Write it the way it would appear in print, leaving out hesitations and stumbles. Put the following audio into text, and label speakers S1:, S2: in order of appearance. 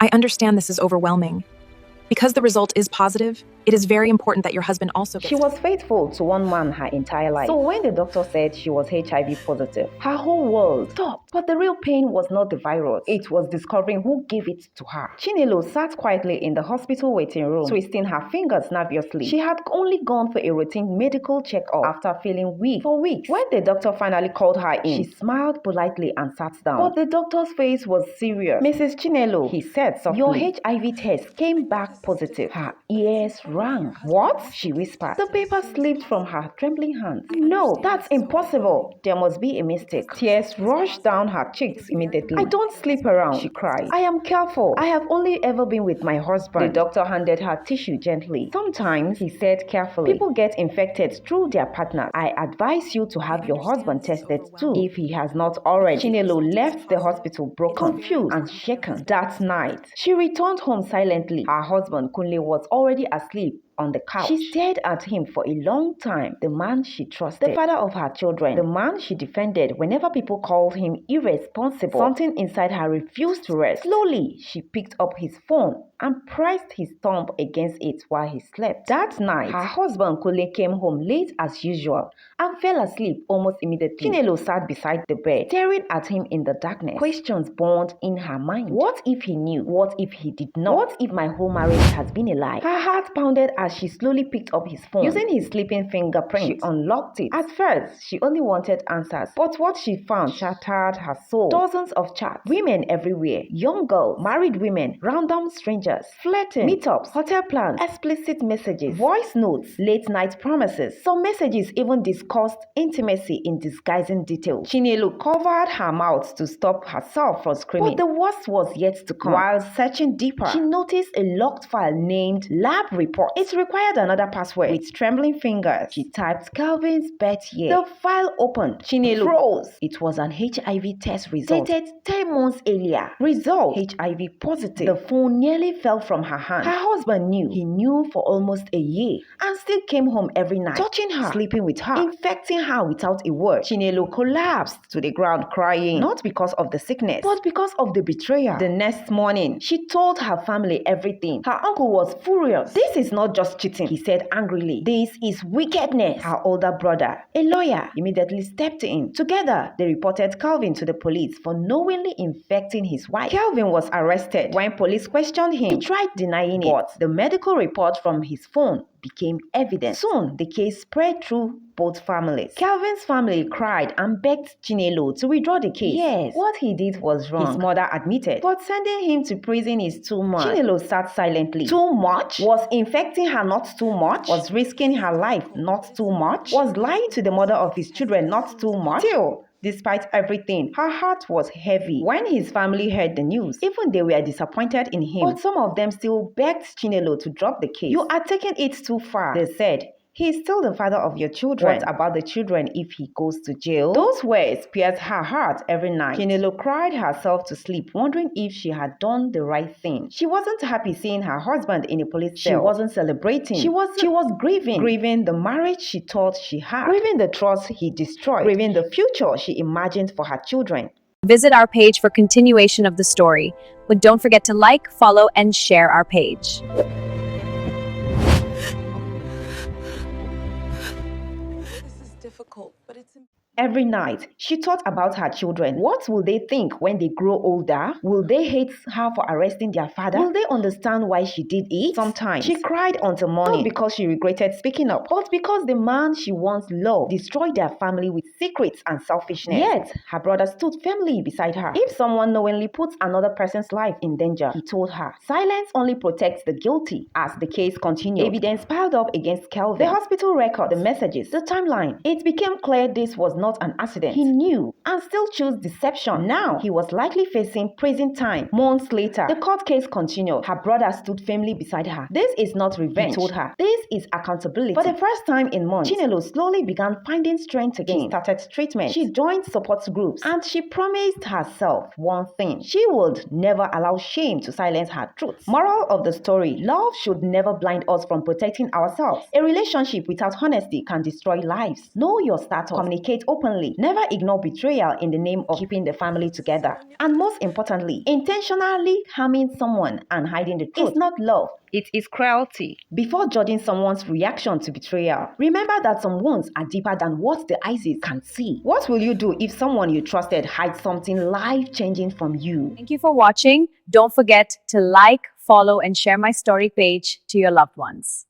S1: I understand this is overwhelming. Because the result is positive, it is very important that your husband also gets
S2: She was faithful to one man her entire life. So when the doctor said she was HIV positive, her whole world stopped. But the real pain was not the virus. It was discovering who gave it to her. Chinelo sat quietly in the hospital waiting room, twisting her fingers nervously. She had only gone for a routine medical checkup after feeling weak for weeks. When the doctor finally called her in, she smiled politely and sat down. But the doctor's face was serious. "Mrs. Chinelo," he said softly, "your HIV test came back positive." Her ears rang. "What?" she whispered. The paper slipped from her trembling hands. "No, that's impossible. There must be a mistake." Tears rushed down her cheeks immediately. "I don't sleep around," she cried. "I am careful. I have only ever been with my husband." The doctor handed her tissue gently. "Sometimes," he said carefully, "people get infected through their partners. I advise you to have your husband tested too, if he has not already." Chinelo left the hospital broken, confused, and shaken. That night, she returned home silently. Her husband Kunle was already asleep on the couch. She stared at him for a long time. The man she trusted, the father of her children, the man she defended whenever people called him irresponsible. Something inside her refused to rest. Slowly, she picked up his phone and pressed his thumb against it while he slept. That night, her husband Kunle came home late as usual and fell asleep almost immediately. Chinelo sat beside the bed, staring at him in the darkness. Questions burned in her mind. What if he knew? What if he did not? What if my whole marriage has been a lie? Her heart pounded as she slowly picked up his phone. Using his sleeping fingerprint, she unlocked it. At first, she only wanted answers, but what she found shattered her soul. Dozens of chats, women everywhere, young girls, married women, random strangers, flirting, meetups, hotel plans, explicit messages, voice notes, late night promises. Some messages even discussed intimacy in disguising details. Chinelo covered her mouth to stop herself from screaming. But the worst was yet to come. While searching deeper, she noticed a locked file named Lab Report. It required another password. With trembling fingers, she typed Calvin's birth year. The file opened. Chinelo froze. It was an HIV test result dated 10 months earlier. Result: HIV positive. The phone nearly fell from her hand. Her husband knew. He knew for almost a year and still came home every night, touching her, sleeping with her, infecting her without a word. Chinelo collapsed to the ground crying, not because of the sickness, but because of the betrayal. The next morning, she told her family everything. Her uncle was furious. "This is not just cheating," he said angrily. "This is wickedness." Her older brother, a lawyer, immediately stepped in. Together, they reported Calvin to the police for knowingly infecting his wife. Calvin was arrested. When police questioned him, he tried denying it, but the medical report from his phone became evidence. Soon, the case spread through both families. Calvin's family cried and begged Chinelo to withdraw the case. Yes, what he did was wrong, his mother admitted, but sending him to prison is too much. Chinelo sat silently. Too much? Was infecting her not too much? Was risking her life not too much? Was lying to the mother of his children not too much? Still, despite everything, her heart was heavy. When his family heard the news, even they were disappointed in him, but some of them still begged Chinelo to drop the case. "You are taking it too far," they said. "He is still the father of your children. What about the children if he goes to jail?" Those words pierced her heart every night. Chinelo cried herself to sleep, wondering if she had done the right thing. She wasn't happy seeing her husband in a police cell. She wasn't celebrating. She was grieving. Grieving the marriage she thought she had. Grieving the trust he destroyed. Grieving the future she imagined for her children.
S3: Visit our page for continuation of the story, but don't forget to like, follow, and share our page.
S1: difficult, but it's
S2: Every night, she thought about her children. What will they think when they grow older? Will they hate her for arresting their father? Will they understand why she did it? Sometimes, she cried until morning, not because she regretted speaking up, but because the man she once loved destroyed their family with secrets and selfishness. Yet, her brother stood firmly beside her. If someone knowingly puts another person's life in danger, he told her, silence only protects the guilty. As the case continued, evidence piled up against Kelvin. The hospital record, the messages, the timeline. It became clear this was not an accident. He knew and still chose deception. Now, he was likely facing prison time. Months later, the court case continued. Her brother stood firmly beside her. This is not revenge, he told her. This is accountability. For the first time in months, Chinelo slowly began finding strength again. She started treatment. She joined support groups. And she promised herself one thing. She would never allow shame to silence her truth. Moral of the story: love should never blind us from protecting ourselves. A relationship without honesty can destroy lives. Know your status. Communicate openly. Never ignore betrayal in the name of keeping the family together. And most importantly, intentionally harming someone and hiding the truth is not love. It is cruelty. Before judging someone's reaction to betrayal, remember that some wounds are deeper than what the eyes can see. What will you do if someone you trusted hides something life-changing from you?
S3: Thank you for watching. Don't forget to like, follow, and share my story page to your loved ones.